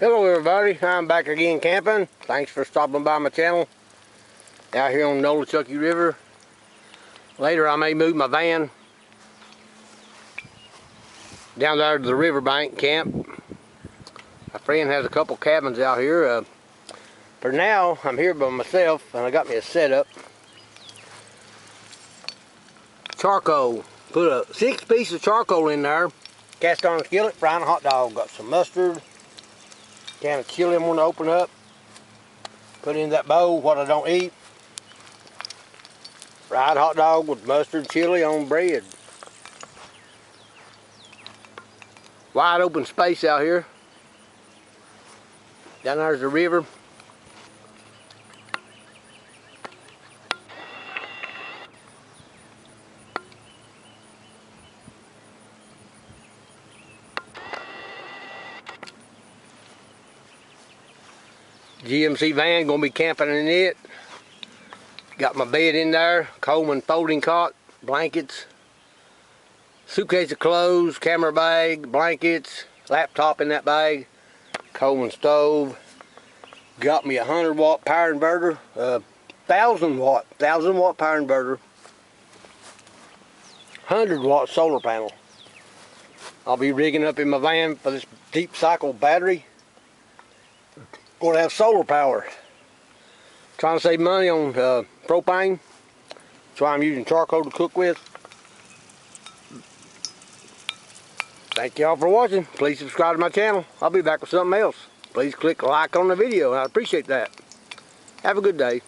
Hello everybody, I'm back again camping. Thanks for stopping by my channel. Out here on Nolichucky River. Later I may move my van down there to the riverbank camp. My friend has a couple cabins out here. For now, I'm here by myself and I got me a setup. Charcoal. Put a 6 pieces of charcoal in there. Cast on skillet, frying a hot dog. Got some mustard. Kind of chili I'm going to open up. Put in that bowl what I don't eat. Fried hot dog with mustard and chili on bread. Wide open space out here. Down there's the river. GMC van, gonna be camping in it. Got my bed in there, Coleman folding cot, blankets, suitcase of clothes, camera bag, blankets, laptop in that bag, Coleman stove. Got me a 100-watt power inverter, 1,000-watt power inverter, 100-watt solar panel. I'll be rigging up in my van for this deep cycle battery. Going to have solar power. Trying to save money on propane. That's why I'm using charcoal to cook with. Thank y'all for watching. Please subscribe to my channel. I'll be back with something else. Please click like on the video. I appreciate that. Have a good day.